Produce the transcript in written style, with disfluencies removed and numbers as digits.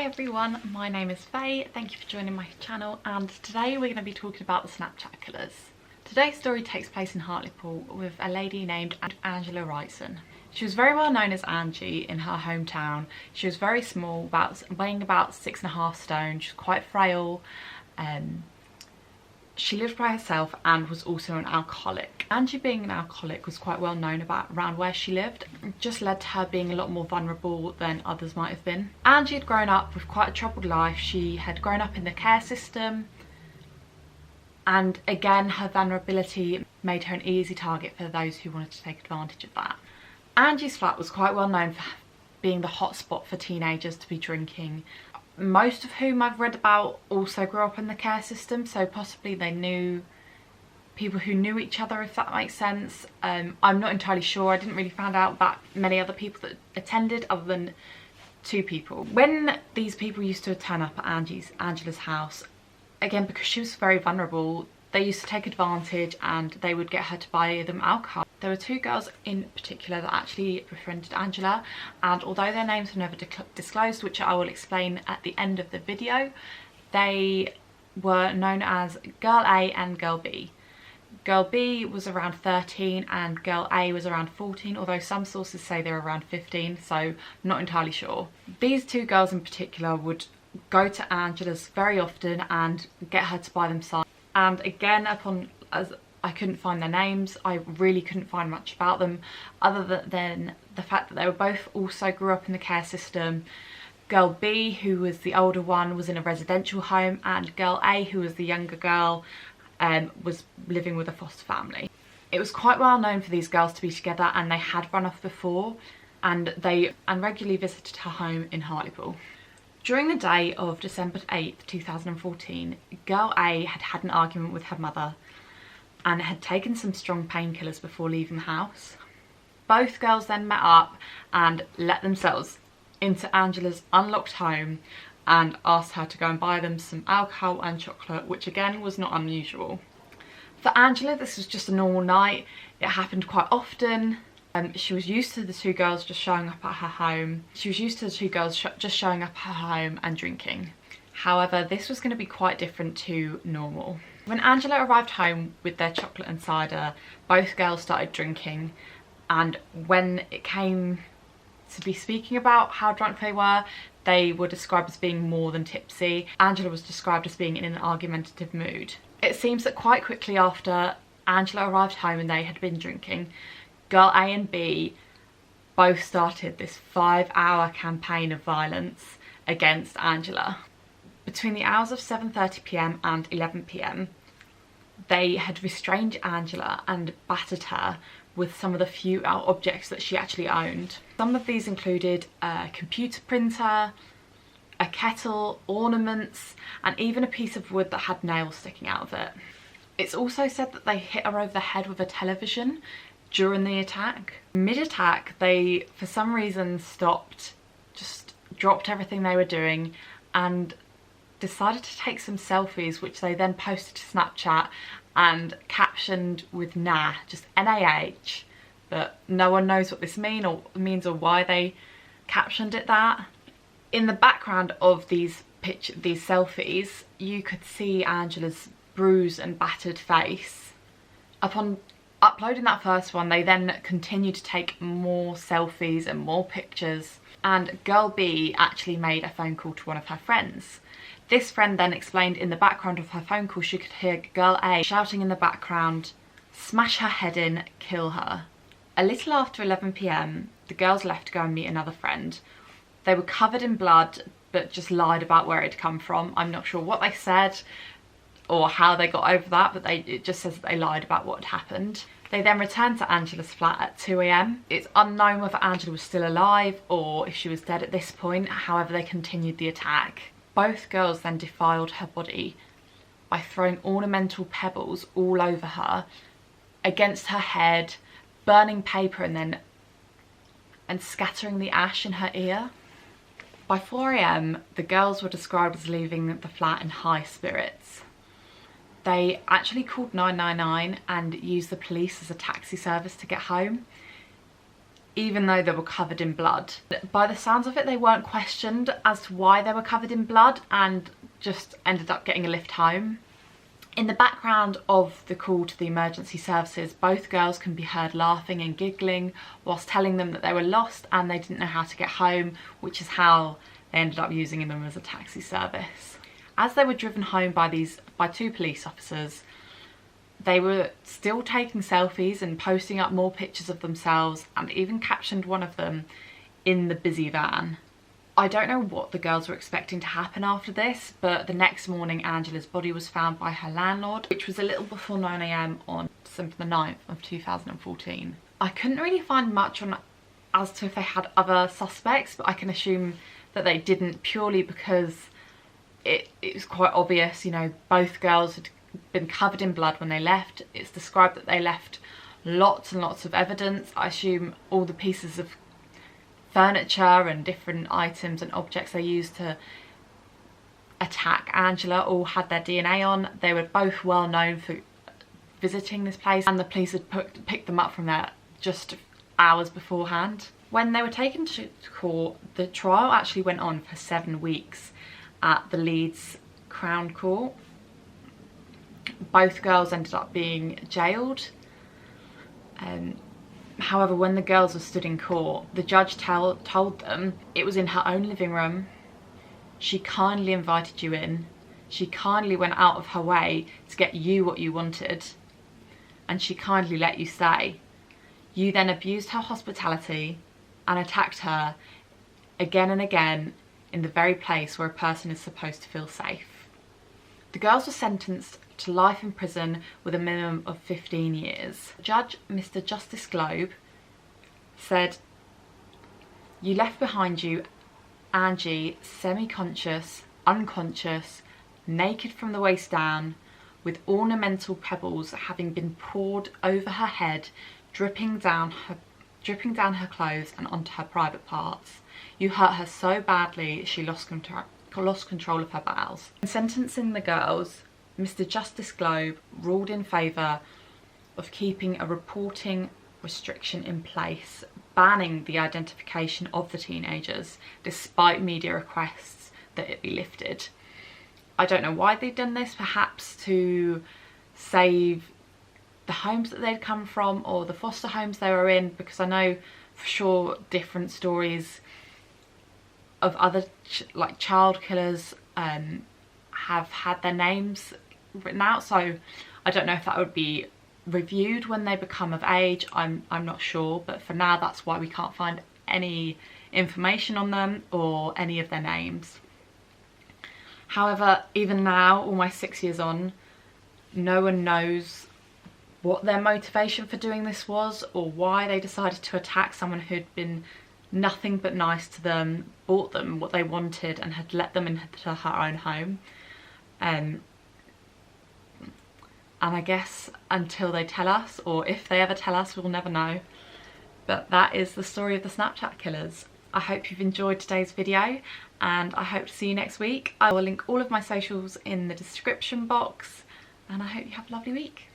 Hi everyone, my name is Faye. Thank you for joining my channel, and today we're going to be talking about the Snapchat killers. Today's story takes place in Hartlepool with a lady named Angela Wrightson. She was very well known as Angie in her hometown. She was very small, weighing about 6.5 stone. She was quite frail. She lived by herself and was also an alcoholic. Angie being an alcoholic was quite well known around where she lived. It just led to her being a lot more vulnerable than others might have been. Angie had grown up with quite a troubled life. She had grown up in the care system, and again her vulnerability made her an easy target for those who wanted to take advantage of that. Angie's flat was quite well known for being the hotspot for teenagers to be drinking, most of whom I've read about also grew up in the care system, so possibly they knew people who knew each other, if that makes sense. I'm not entirely sure. I didn't really find out about many other people that attended other than 2 people. When these people used to turn up at Angela's house, again because she was very vulnerable, they used to take advantage and they would get her to buy them alcohol. There were 2 girls in particular that actually befriended Angela, and although their names were never disclosed, which I will explain at the end of the video, they were known as Girl A and Girl B. Girl B was around 13 and Girl A was around 14, although some sources say they were around 15, so I'm not entirely sure. These 2 girls in particular would go to Angela's very often and get her to buy them cider. And again, as I couldn't find their names, I really couldn't find much about them other than the fact that they were both also grew up in the care system. Girl B, who was the older one, was in a residential home, and Girl A, who was the younger girl, was living with a foster family. It was quite well known for these girls to be together, and they had run off before, and they regularly visited her home in Hartlepool. During the day of December 8th, 2014, Girl A had had an argument with her mother and had taken some strong painkillers before leaving the house. Both girls then met up and let themselves into Angela's unlocked home and asked her to go and buy them some alcohol and chocolate, which again was not unusual. For Angela, this was just a normal night. It happened quite often. She was used to the 2 girls just showing up at her home. She was used to the 2 girls just showing up at her home and drinking. However, this was going to be quite different to normal. When Angela arrived home with their chocolate and cider, both girls started drinking, and when it came to be speaking about how drunk they were described as being more than tipsy. Angela was described as being in an argumentative mood. It seems that quite quickly after Angela arrived home and they had been drinking, Girl A and B both started this 5-hour campaign of violence against Angela. Between the hours of 7:30 p.m. and 11 p.m, they had restrained Angela and battered her with some of the few objects that she actually owned. Some of these included a computer printer, a kettle, ornaments, and even a piece of wood that had nails sticking out of it. It's also said that they hit her over the head with a television during the attack. Mid-attack, they for some reason stopped, just dropped everything they were doing and decided to take some selfies, which they then posted to Snapchat and captioned with nah, just NAH, but no one knows what this means or why they captioned it that. In the background of these selfies, you could see Angela's bruised and battered face. Upon uploading that first one, they then continued to take more selfies and more pictures, and Girl B actually made a phone call to one of her friends. This friend then explained in the background of her phone call she could hear Girl A shouting in the background, "Smash her head in, kill her." A little after 11 p.m, the girls left to go and meet another friend. They were covered in blood but just lied about where it had come from. I'm not sure what they said or how they got over that, but it just says that they lied about what had happened. They then returned to Angela's flat at 2 a.m. It's unknown whether Angela was still alive or if she was dead at this point. However, they continued the attack. Both girls then defiled her body by throwing ornamental pebbles all over her, against her head, burning paper and scattering the ash in her ear. By 4 a.m, the girls were described as leaving the flat in high spirits. They actually called 999 and used the police as a taxi service to get home. even though they were covered in blood. By the sounds of it, they weren't questioned as to why they were covered in blood and just ended up getting a lift home. In the background of the call to the emergency services, both girls can be heard laughing and giggling whilst telling them that they were lost and they didn't know how to get home, which is how they ended up using them as a taxi service. As they were driven home by two police officers, they were still taking selfies and posting up more pictures of themselves, and even captioned one of them in the busy van. I don't know what the girls were expecting to happen after this, but the next morning Angela's body was found by her landlord, which was a little before 9 AM on December the 9th of 2014. I couldn't really find much on as to if they had other suspects, but I can assume that they didn't, purely because it was quite obvious, you know, both girls had been covered in blood when they left. It's described that they left lots and lots of evidence. I assume all the pieces of furniture and different items and objects they used to attack Angela all had their DNA on. They were both well known for visiting this place, and the police had picked them up from there just hours beforehand. When they were taken to court, the trial actually went on for 7 weeks at the Leeds Crown Court. Both girls ended up being jailed. However, when the girls were stood in court, the judge told them it was in her own living room. She kindly invited you in. She kindly went out of her way to get you what you wanted, and she kindly let you stay. You then abused her hospitality and attacked her again and again in the very place where a person is supposed to feel safe. The girls were sentenced to life in prison with a minimum of 15 years. Judge Mr. Justice Globe said, "You left behind you Angie semi-conscious, unconscious, naked from the waist down, with ornamental pebbles having been poured over her head, dripping down her clothes and onto her private parts. You hurt her so badly she lost control of her bowels." In sentencing the girls, Mr. Justice Globe ruled in favour of keeping a reporting restriction in place, banning the identification of the teenagers despite media requests that it be lifted. I don't know why they've done this, perhaps to save the homes that they'd come from or the foster homes they were in, because I know for sure different stories of other like child killers have had their names written out, so I don't know if that would be reviewed when they become of age. I'm not sure, but for now that's why we can't find any information on them or any of their names. However, even now, almost 6 years on, no one knows what their motivation for doing this was, or why they decided to attack someone who'd been nothing but nice to them, bought them what they wanted, and had let them into her own home. And I guess until they tell us, or if they ever tell us, we'll never know. But that is the story of the Snapchat killers. I hope you've enjoyed today's video, and I hope to see you next week. I will link all of my socials in the description box, and I hope you have a lovely week.